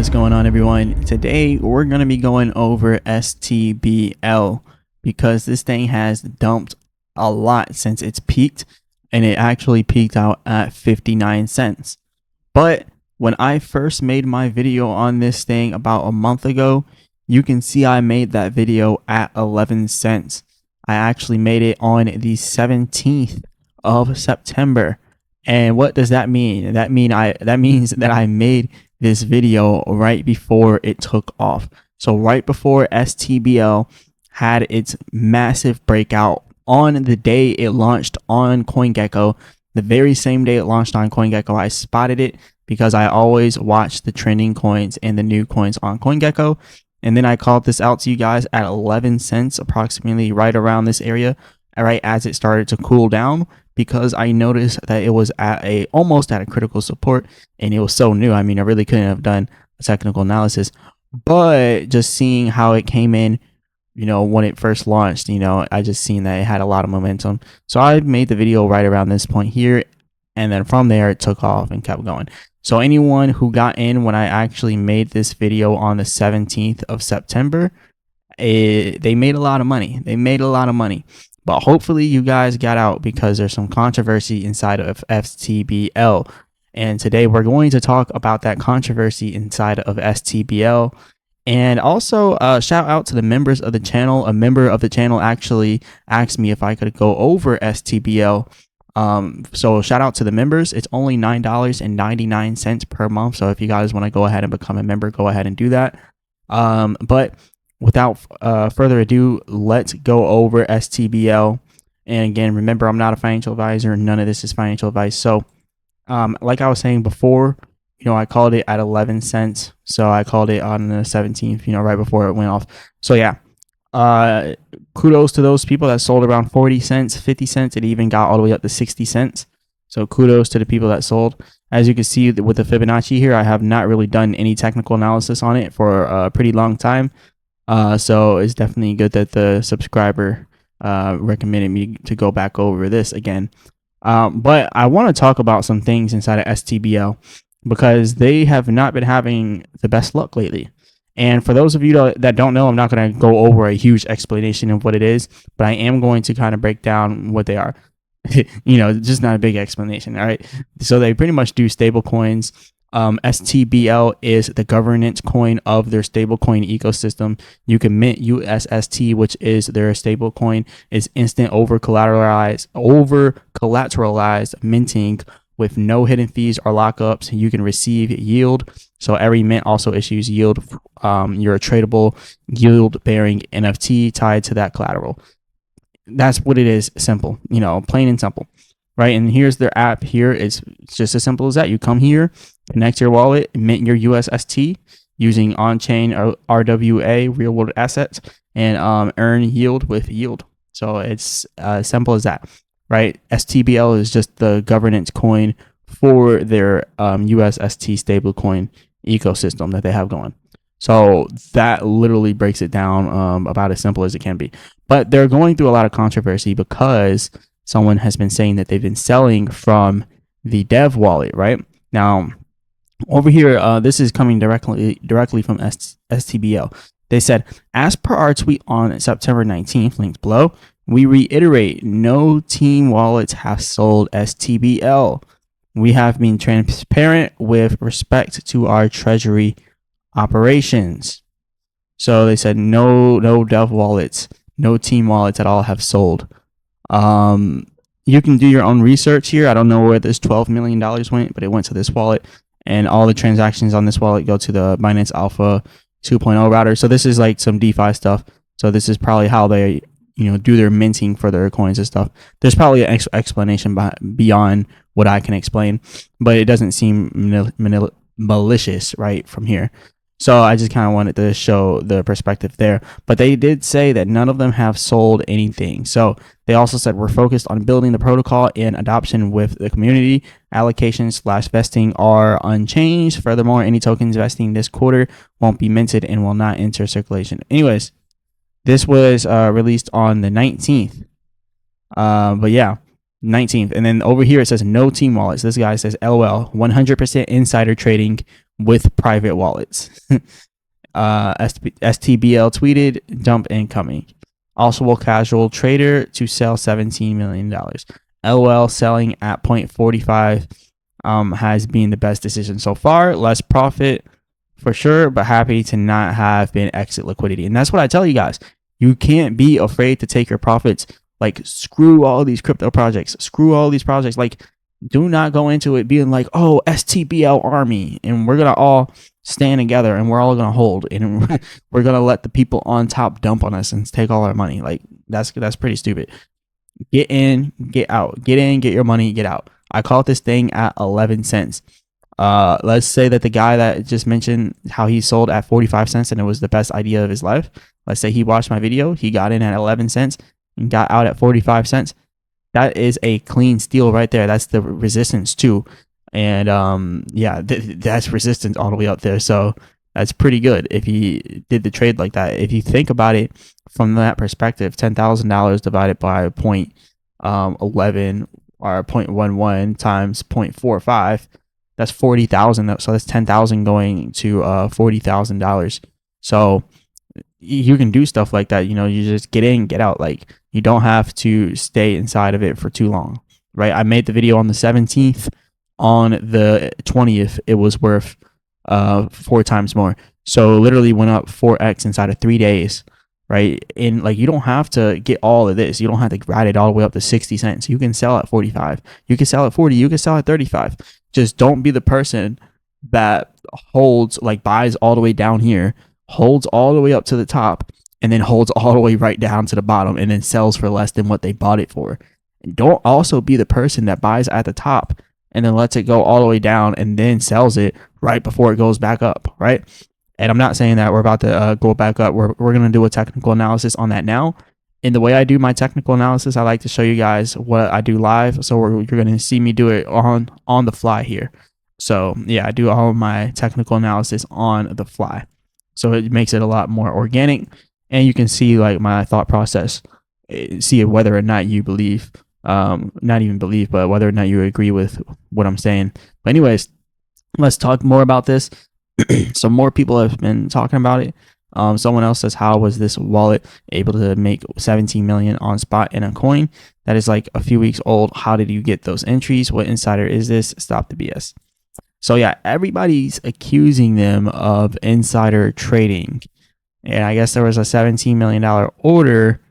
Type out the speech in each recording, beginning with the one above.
What's going on, everyone? Today we're going to be going over STBL because this thing has dumped a lot since it's peaked, and it actually peaked out at 59 cents. But when I first made my video on this thing about a month ago, you can see I made that video at 11 cents. I actually made it on the 17th of September. And what does that mean? That means that I made this video right before it took off. So right before STBL had its massive breakout on the day it launched on CoinGecko, the very same day it launched on CoinGecko, I spotted it because I always watch the trending coins and the new coins on CoinGecko. And then I called this out to you guys at 11 cents, approximately right around this area, right as it started to cool down, because I noticed that it was at almost at a critical support, and it was so new. I mean, I really couldn't have done a technical analysis, but just seeing how it came in, when it first launched, I just seen that it had a lot of momentum. So I made the video right around this point here, and then from there it took off and kept going. So anyone who got in when I actually made this video on the 17th of September, they made a lot of money. But hopefully you guys got out, because there's some controversy inside of STBL. And today we're going to talk about that controversy inside of STBL. And also shout out to the members of the channel. A member of the channel actually asked me if I could go over STBL. So shout out to the members. It's only $9.99 per month. So if you guys want to go ahead and become a member, go ahead and do that. But without further ado, let's go over STBL. And again, remember, I'm not a financial advisor. None of this is financial advice. So like I was saying before, I called it at 11 cents. So I called it on the 17th, right before it went off. So yeah, kudos to those people that sold around 40 cents, 50 cents. It even got all the way up to 60 cents. So kudos to the people that sold. As you can see with the Fibonacci here, I have not really done any technical analysis on it for a pretty long time. So it's definitely good that the subscriber recommended me to go back over this again. But I want to talk about some things inside of STBL, because they have not been having the best luck lately. And for those of you that don't know, I'm not going to go over a huge explanation of what it is, but I am going to kind of break down what they are. Just not a big explanation. All right. So they pretty much do stable coins. STBL is the governance coin of their stablecoin ecosystem. You can mint USST, which is their stablecoin. It's instant over collateralized minting with no hidden fees or lockups. You can receive yield. So every mint also issues yield. You're a tradable yield bearing NFT tied to that collateral. That's what it is. Simple, plain and simple. Right. And here's their app here. It's just as simple as that. You come here, connect your wallet, mint your USST using on-chain RWA, real world assets, and earn yield with yield. So it's as simple as that. Right. STBL is just the governance coin for their USST stablecoin ecosystem that they have going. So that literally breaks it down about as simple as it can be. But they're going through a lot of controversy because someone has been saying that they've been selling from the dev wallet. Right now, over here, this is coming directly from STBL. They said, as per our tweet on September 19th, linked below, we reiterate, no team wallets have sold STBL. We have been transparent with respect to our treasury operations. So they said no dev wallets, no team wallets at all have sold. You can do your own research here. I don't know where this $12 million went, but it went to this wallet, and all the transactions on this wallet go to the Binance Alpha 2.0 router. So this is like some DeFi stuff. So this is probably how they, do their minting for their coins and stuff. There's probably an explanation beyond what I can explain, but it doesn't seem malicious right from here. So I just kind of wanted to show the perspective there. But they did say that none of them have sold anything. So they also said, we're focused on building the protocol and adoption with the community. Allocations/vesting are unchanged. Furthermore, any tokens vesting this quarter won't be minted and will not enter circulation. Anyways, this was released on the 19th. But yeah, 19th. And then over here it says no team wallets. This guy says LOL, 100% insider trading with private wallets. STBL tweeted, dump incoming. Also, a casual trader to sell $17 million. LOL selling at 0.45 has been the best decision so far. Less profit for sure, but happy to not have been exit liquidity. And that's what I tell you guys. You can't be afraid to take your profits. Like, screw all these crypto projects. Screw all these projects. Like, do not go into it being like, oh, STBL army, and we're going to all stand together and we're all going to hold, and we're going to let the people on top dump on us and take all our money. Like, that's pretty stupid. Get in, get out. Get in, get your money, get out. I caught this thing at 11 cents. Let's say that the guy that just mentioned how he sold at 45 cents and it was the best idea of his life. Let's say he watched my video, he got in at 11 cents and got out at 45 cents. That is a clean steal right there. That's the resistance too. And yeah, that's resistance all the way up there. So that's pretty good if he did the trade like that. If you think about it from that perspective, $10,000 divided by 0.11 or 0.11 times 0.45, that's 40,000. So that's 10,000 going to $40,000. So you can do stuff like that. You know, you just get in, get out. Like, you don't have to stay inside of it for too long, right? I made the video on the 17th. On the 20th, it was worth 4 times more. So literally went up 4x inside of 3 days, right? And like, you don't have to get all of this. You don't have to ride it all the way up to 60 cents. You can sell at 45. You can sell at 40. You can sell at 35. Just don't be the person that holds, like, buys all the way down here, holds all the way up to the top, and then holds all the way right down to the bottom and then sells for less than what they bought it for. And don't also be the person that buys at the top and then lets it go all the way down and then sells it right before it goes back up, right? And I'm not saying that we're about to go back up. We're going to do a technical analysis on that now. In the way I do my technical analysis, I like to show you guys what I do live. So you're going to see me do it on the fly here. So yeah, I do all of my technical analysis on the fly. So it makes it a lot more organic. And you can see, like, my thought process, see whether or not you believe, not even believe, but whether or not you agree with what I'm saying. But anyways, let's talk more about this. So more people have been talking about it. Someone else says, how was this wallet able to make 17 million on spot in a coin that is like a few weeks old? How did you get those entries? What insider is this? Stop the BS. So yeah, everybody's accusing them of insider trading. And I guess there was a $17 million order.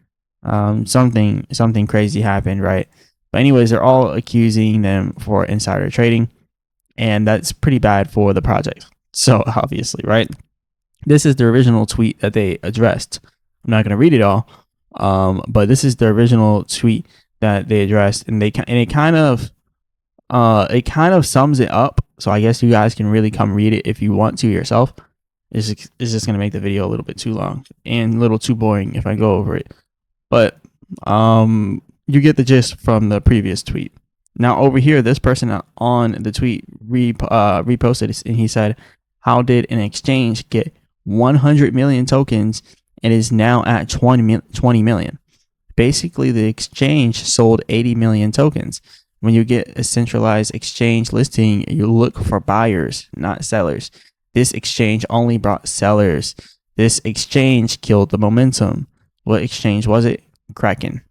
Something crazy happened, right? But anyways, they're all accusing them for insider trading, and that's pretty bad for the project. So obviously, right? This is the original tweet that they addressed. I'm not going to read it all, but this is the original tweet that they addressed, and it kind of sums it up. So I guess you guys can really come read it if you want to yourself. It's just going to make the video a little bit too long and a little too boring if I go over it. But you get the gist from the previous tweet. Now over here, this person on the tweet reposted this, and he said, how did an exchange get 100 million tokens and is now at 20 million? Basically, the exchange sold 80 million tokens. When you get a centralized exchange listing, you look for buyers, not sellers. This exchange only brought sellers. This exchange killed the momentum. What exchange was it? Kraken.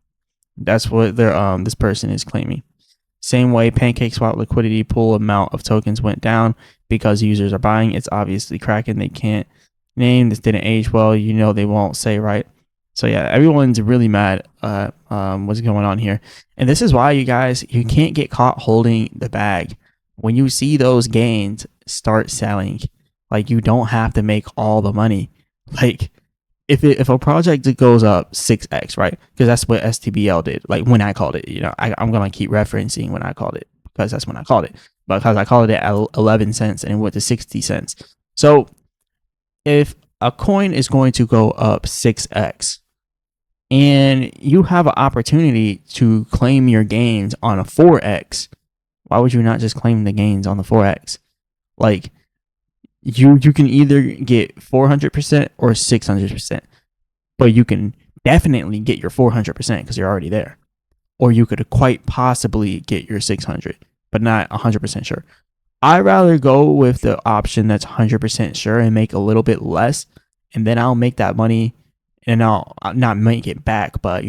That's what this person is claiming. Same way PancakeSwap liquidity pool amount of tokens went down because users are buying. It's obviously Kraken. They can't name. This didn't age well. You know they won't say, right? So yeah, everyone's really mad what's going on here. And this is why, you guys, you can't get caught holding the bag. When you see those gains, start selling. Like, you don't have to make all the money. Like, if a project goes up 6x, right? Because that's what STBL did. Like, when I called it, you know, I'm going to keep referencing when I called it because that's when I called it. Because I called it at 11 cents and it went to 60 cents. So if a coin is going to go up 6x and you have an opportunity to claim your gains on a 4x, why would you not just claim the gains on the 4x? Like, you can either get 400% or 600%, but you can definitely get your 400% because you're already there. Or you could quite possibly get your 600, but not 100% sure. I'd rather go with the option that's 100% sure and make a little bit less, and then I'll make that money, and I'll not make it back, but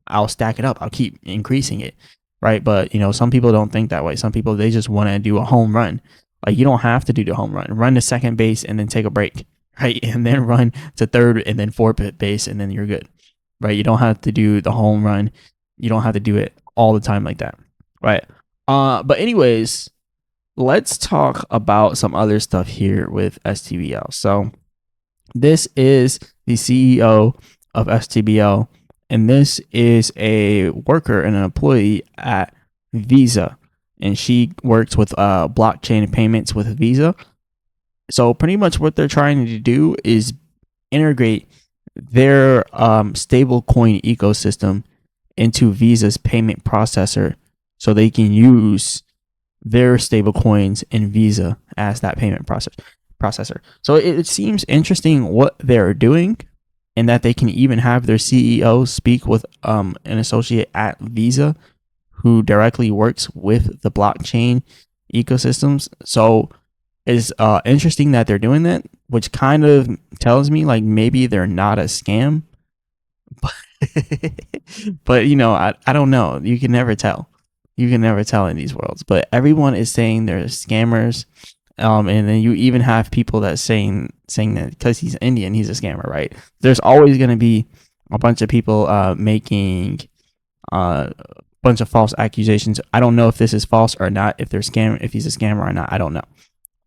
I'll stack it up. I'll keep increasing it, right? But some people don't think that way. Some people, they just want to do a home run. Like, you don't have to do the home run. Run to second base and then take a break, right? And then run to third and then fourth base, and then you're good, right? You don't have to do the home run. You don't have to do it all the time like that, right? But anyways, let's talk about some other stuff here with STBL. So this is the CEO of STBL, and this is a worker and an employee at Visa, and she works with blockchain payments with Visa. So pretty much what they're trying to do is integrate their stable coin ecosystem into Visa's payment processor, so they can use their stable coins in Visa as that payment processor. So it seems interesting what they're doing, and that they can even have their CEO speak with an associate at Visa who directly works with the blockchain ecosystems. So it's interesting that they're doing that, which kind of tells me like maybe they're not a scam. But I don't know. You can never tell. You can never tell in these worlds. But everyone is saying they're scammers. And then you even have people that saying that because he's Indian, he's a scammer, right? There's always going to be a bunch of people making a bunch of false accusations. I don't know if this is false or not. If he's a scammer or not, I don't know.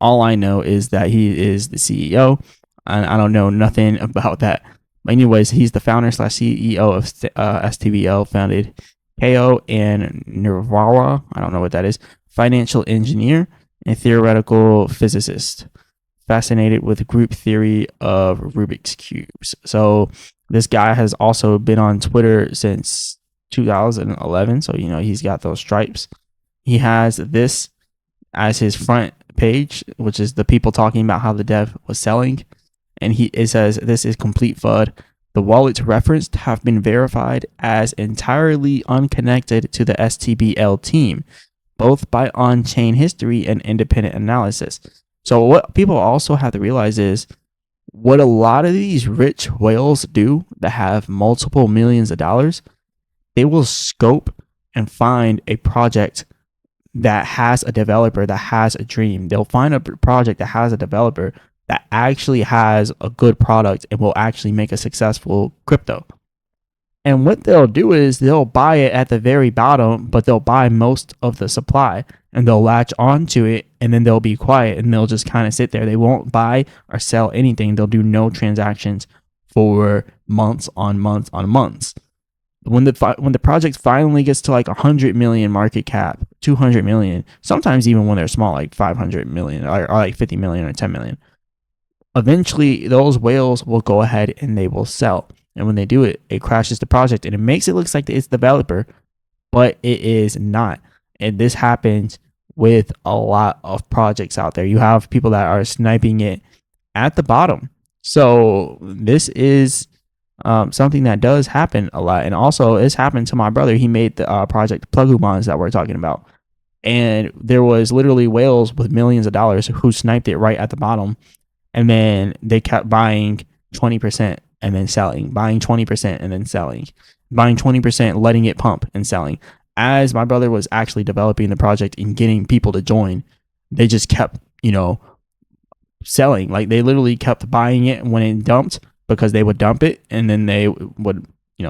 All I know is that he is the CEO, and I don't know nothing about that. But anyways, he's the founder / CEO of STBL, founded KO and Nirvara. I don't know what that is. Financial engineer and theoretical physicist, fascinated with group theory of Rubik's cubes. So this guy has also been on Twitter since 2011. So he's got those stripes. He has this as his front page, which is the people talking about how the dev was selling. And it says, "This is complete FUD. The wallets referenced have been verified as entirely unconnected to the STBL team, both by on-chain history and independent analysis." So what people also have to realize is what a lot of these rich whales do that have multiple millions of dollars, they will scope and find a project that has a developer that has a dream. They'll find a project that has a developer that actually has a good product and will actually make a successful crypto. And what they'll do is they'll buy it at the very bottom, but they'll buy most of the supply and they'll latch onto it, and then they'll be quiet and they'll just kind of sit there. They won't buy or sell anything. They'll do no transactions for months on months on months. When the project finally gets to like 100 million market cap, 200 million, sometimes even when they're small, like 500 million or like 50 million or 10 million, eventually those whales will go ahead and they will sell. And when they do it, it crashes the project and it makes it look like it's the developer, but it is not. And this happens with a lot of projects out there. You have people that are sniping it at the bottom. So this is something that does happen a lot. And also it's happened to my brother. He made the project Plugumons that we're talking about. And there was literally whales with millions of dollars who sniped it right at the bottom. And then they kept buying 20% and then selling, buying 20% and then selling, buying 20%, letting it pump and selling. As my brother was actually developing the project and getting people to join, they just kept, selling. Like they literally kept buying it when it dumped, because they would dump it and then they would,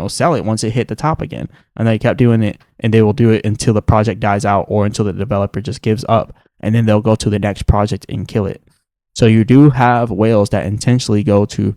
sell it once it hit the top again. And they kept doing it, and they will do it until the project dies out or until the developer just gives up. And then they'll go to the next project and kill it. So you do have whales that intentionally go to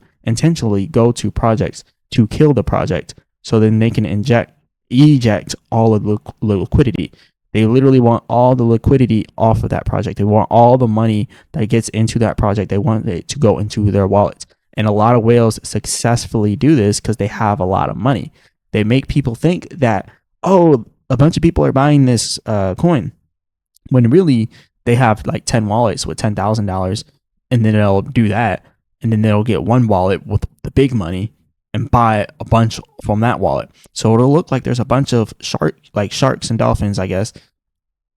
projects to kill the project, so then they can eject all of the liquidity. They literally want all the liquidity off of that project. They want all the money that gets into that project. They want it to go into their wallets. And a lot of whales successfully do this because they have a lot of money. They make people think that, oh, a bunch of people are buying this coin, when really they have like 10 wallets with $10,000. And then they'll do that, and then they'll get one wallet with the big money and buy a bunch from that wallet. So it'll look like there's a bunch of sharks and dolphins, I guess,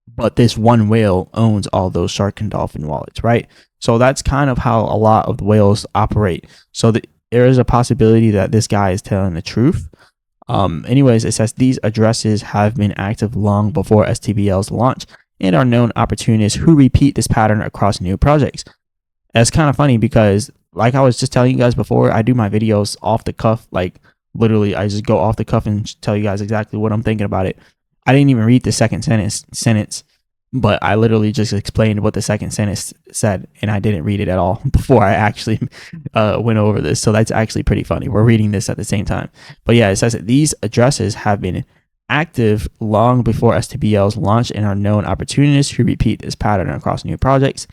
but this one whale owns all those shark and dolphin wallets, right? So that's kind of how a lot of the whales operate. So there is a possibility that this guy is telling the truth. Anyways, it says these addresses have been active long before STBL's launch and are known opportunists who repeat this pattern across new projects. That's kind of funny because, like I was just telling you guys before, I do my videos off the cuff. Like, literally, I just go off the cuff and tell you guys exactly what I'm thinking about it. I didn't even read the second sentence, but I literally just explained what the second sentence said, and I didn't read it at all before I actually went over this. So that's actually pretty funny. We're reading this at the same time. But yeah, it says that these addresses have been active long before STBL's launch and are known opportunists who repeat this pattern across new projects.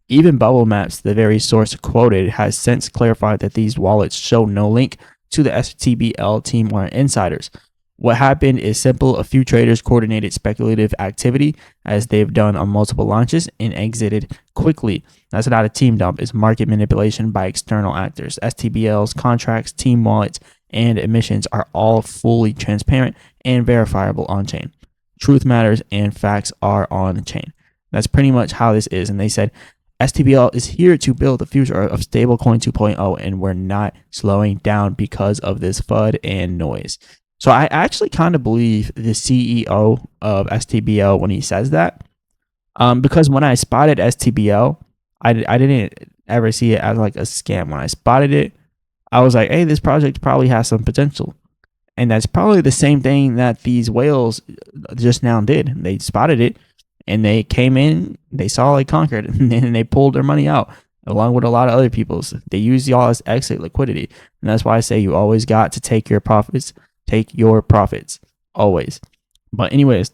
Even Bubble Maps, the very source quoted, has since clarified that these wallets show no link to the STBL team or insiders. What happened is simple. A few traders coordinated speculative activity as they've done on multiple launches and exited quickly. That's not a team dump. It's market manipulation by external actors. STBL's contracts, team wallets, and emissions are all fully transparent and verifiable on-chain. Truth matters and facts are on-chain. That's pretty much how this is. And they said, STBL is here to build the future of stablecoin 2.0, and we're not slowing down because of this FUD and noise. So I actually kind of believe the CEO of STBL when he says that, because when I spotted STBL, I didn't ever see it as like a scam. When I spotted it, I was like, hey, this project probably has some potential. And that's probably the same thing that these whales just now did. They spotted it and they came in, they saw it conquered, and then they pulled their money out along with a lot of other people's. They use y'all as exit liquidity. And that's why I say you always got to take your profits. Take your profits always. But anyways,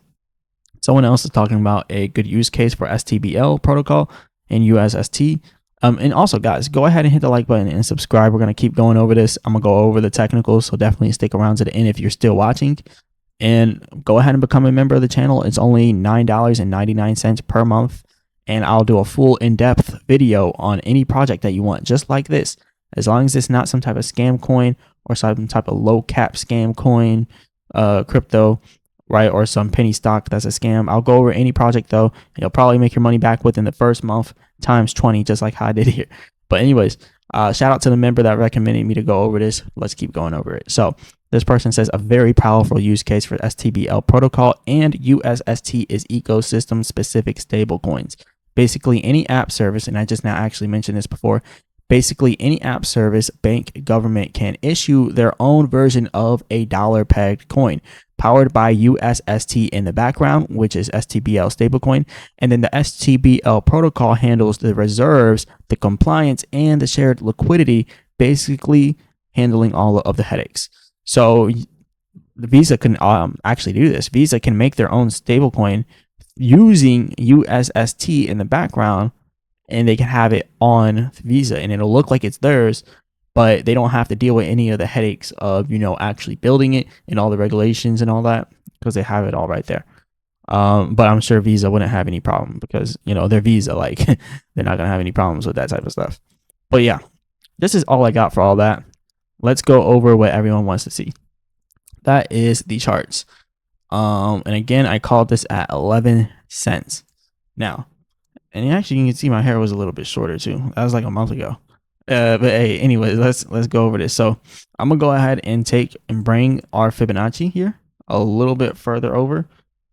someone else is talking about a good use case for STBL protocol and USST. And also, guys, go ahead and hit the like button and subscribe. We're going to keep going over this. I'm going to go over the technicals, so definitely stick around to the end if you're still watching. And go ahead and become a member of the channel. It's only $9.99 per month. And I'll do a full in-depth video on any project that you want, just like this. As long as it's not some type of scam coin or some type of low cap scam coin, crypto, right? Or some penny stock that's a scam. I'll go over any project though, and you'll probably make your money back within the first month times 20, just like how I did here. But anyways, shout out to the member that recommended me to go over this. Let's keep going over it. So this person says a very powerful use case for STBL protocol and USST is ecosystem specific stablecoins. Basically any app service, and I just now actually mentioned this before, basically any app service, bank, government can issue their own version of a dollar pegged coin powered by USST in the background, which is STBL stablecoin. And then the STBL protocol handles the reserves, the compliance, and the shared liquidity, basically handling all of the headaches. So Visa can actually do this. Visa can make their own stablecoin using USST in the background, and they can have it on Visa and it'll look like it's theirs, but they don't have to deal with any of the headaches of, actually building it and all the regulations and all that, because they have it all right there. But I'm sure Visa wouldn't have any problem because, they're Visa, like they're not going to have any problems with that type of stuff. But yeah, this is all I got for all that. Let's go over what everyone wants to see. That is the charts. And again, I called this at 11 cents. Now, and actually, you can see my hair was a little bit shorter too. That was like a month ago. But hey, anyways, let's go over this. So I'm gonna go ahead and bring our Fibonacci here a little bit further over,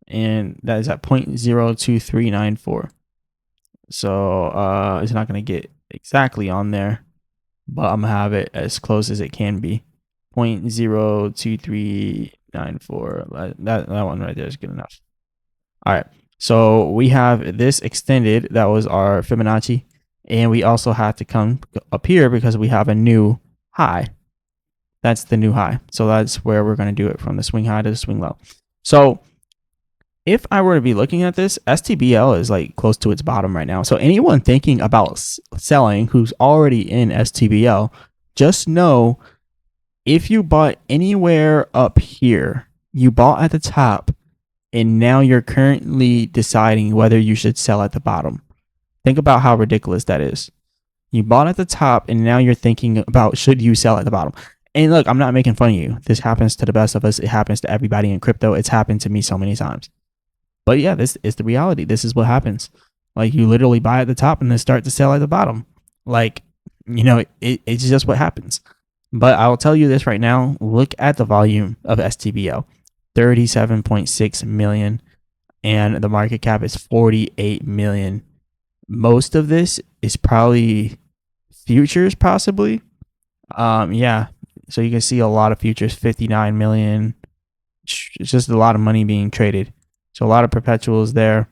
and that is at 0.02394. So it's not gonna get exactly on there, but I'm gonna have it as close as it can be. 0.02394. That one right there is good enough. All right. So we have this extended. That was our Fibonacci. And we also have to come up here because we have a new high. That's the new high. So that's where we're going to do it, from the swing high to the swing low. So if I were to be looking at this, STBL is like close to its bottom right now. So anyone thinking about selling who's already in STBL, just know if you bought anywhere up here, you bought at the top, and now you're currently deciding whether you should sell at the bottom. Think about how ridiculous that is. You bought at the top, and now you're thinking about, should you sell at the bottom? And look, I'm not making fun of you. This happens to the best of us. It happens to everybody in crypto. It's happened to me so many times. But yeah, this is the reality. This is what happens. Like, you literally buy at the top and then start to sell at the bottom. Like, it's just what happens. But I'll tell you this right now. Look at the volume of STBL, 37.6 million, and the market cap is 48 million. Most of this is probably futures, possibly. Yeah. So you can see a lot of futures, 59 million. It's just a lot of money being traded. So a lot of perpetuals there.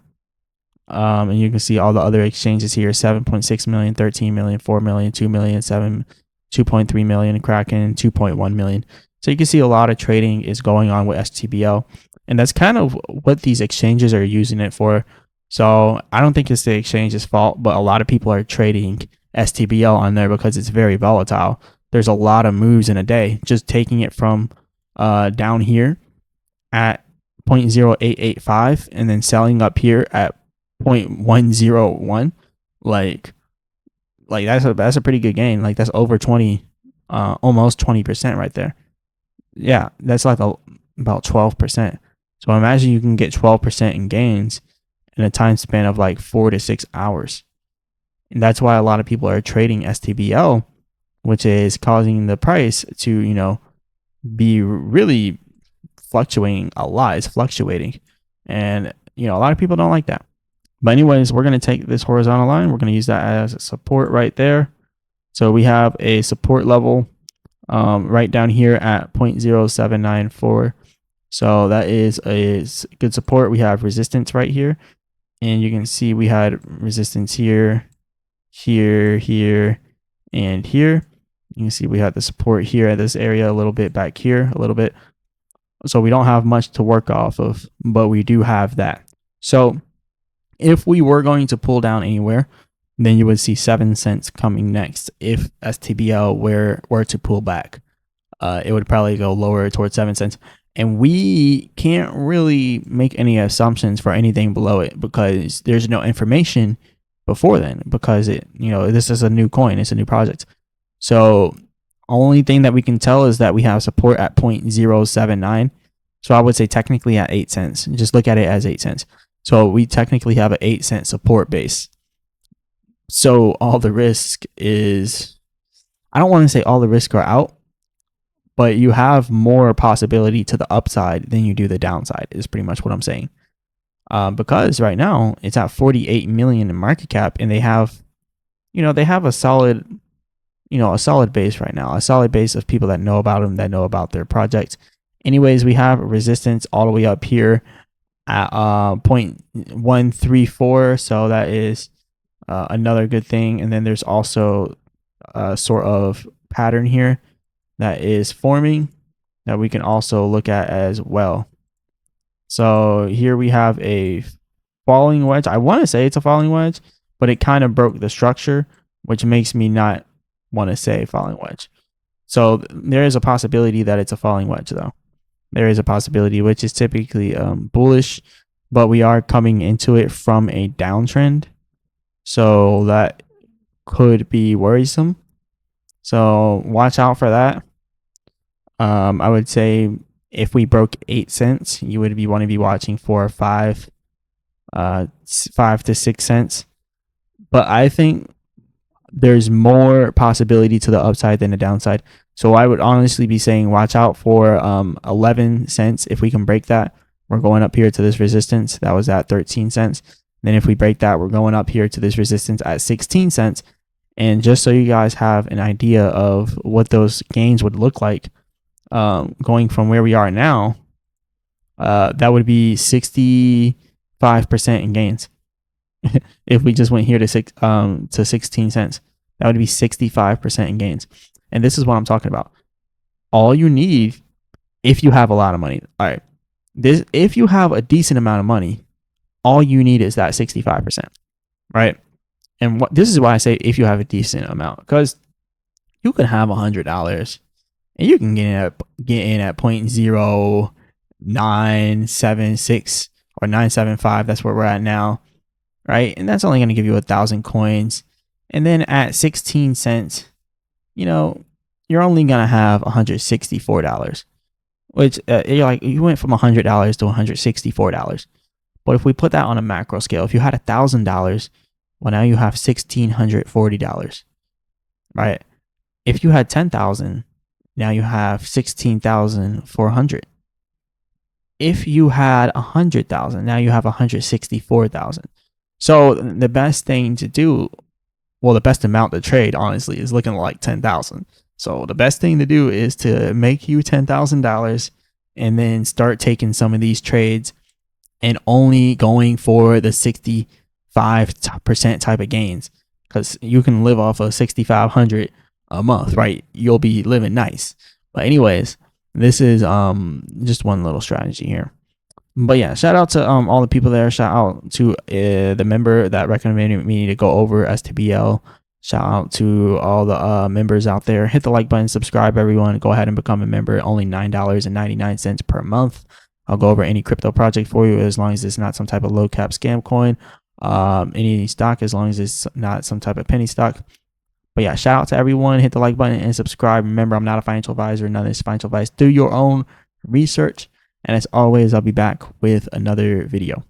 And you can see all the other exchanges here: 7.6 million, 13 million, 4 million, 2 million, 2.3 million, Kraken, 2.1 million. So you can see a lot of trading is going on with STBL. And that's kind of what these exchanges are using it for. So I don't think it's the exchange's fault, but a lot of people are trading STBL on there because it's very volatile. There's a lot of moves in a day. Just taking it from down here at 0.0885 and then selling up here at 0.101, like that's a pretty good gain. Like, that's over 20, almost 20% right there. Yeah, that's like about 12%. So imagine you can get 12% in gains in a time span of like 4 to 6 hours. And that's why a lot of people are trading STBL, which is causing the price to, be really fluctuating a lot. It's fluctuating. And, a lot of people don't like that. But anyways, we're going to take this horizontal line. We're going to use that as a support right there. So we have a support level right down here at 0.0794. So that is a good support. We have resistance right here. And you can see we had resistance here, here, here, and here. You can see we had the support here at this area, a little bit back here, a little bit. So we don't have much to work off of, but we do have that. So if we were going to pull down anywhere, then you would see 7 cents coming next. If STBL were to pull back, it would probably go lower towards 7 cents. And we can't really make any assumptions for anything below it because there's no information before then, because this is a new coin, it's a new project. So only thing that we can tell is that we have support at 0.079. So I would say technically at 8 cents. Just look at it as 8 cents. So we technically have an 8 cent support base. So all the risk is, I don't want to say all the risk are out, but you have more possibility to the upside than you do the downside, is pretty much what I'm saying. Because right now it's at 48 million in market cap, and they have a solid, a solid base right now, a solid base of people that know about them, that know about their project. Anyways, we have resistance all the way up here at 0.134. So that is another good thing. And then there's also a sort of pattern here that is forming that we can also look at as well. So here we have a falling wedge. I want to say it's a falling wedge, but it kind of broke the structure, which makes me not want to say falling wedge. So there is a possibility that it's a falling wedge, though. There is a possibility, which is typically bullish, but we are coming into it from a downtrend. So that could be worrisome. So watch out for that. I would say if we broke 8 cents, you would want to be watching for 5 to 6 cents. But I think there's more possibility to the upside than the downside. So I would honestly be saying watch out for 11 cents. If we can break that, we're going up here to this resistance that was at 13 cents. Then if we break that, we're going up here to this resistance at 16 cents. And just so you guys have an idea of what those gains would look like, going from where we are now, that would be 65% in gains. If we just went here to 16 cents, that would be 65% in gains. And this is what I'm talking about. All you need, if you have a lot of money, all right, if you have a decent amount of money, all you need is that 65%, right? And this is why I say if you have a decent amount, because you can have $100 and you can get in at 0.0976 or 975. That's where we're at now, right? And that's only going to give you 1,000 coins. And then at 16 cents, you're only going to have $164, which you went from $100 to $164. But if we put that on a macro scale, if you had $1,000, well, now you have $1,640, right? If you had 10,000, now you have 16,400. If you had 100,000, now you have 164,000. So the best thing to do, well, the best amount to trade, honestly, is looking like 10,000. So the best thing to do is to make you $10,000 and then start taking some of these trades and only going for the 65% type of gains, because you can live off of 6,500 a month, right? You'll be living nice. But anyways, this is just one little strategy here. But yeah, shout out to all the people there. Shout out to the member that recommended me to go over STBL. Shout out to all the members out there. Hit the like button, subscribe, everyone. Go ahead and become a member. Only $9.99 per month. I'll go over any crypto project for you as long as it's not some type of low cap scam coin. Any stock, as long as it's not some type of penny stock. But yeah, shout out to everyone. Hit the like button and subscribe. Remember, I'm not a financial advisor. None of this financial advice. Do your own research. And as always, I'll be back with another video.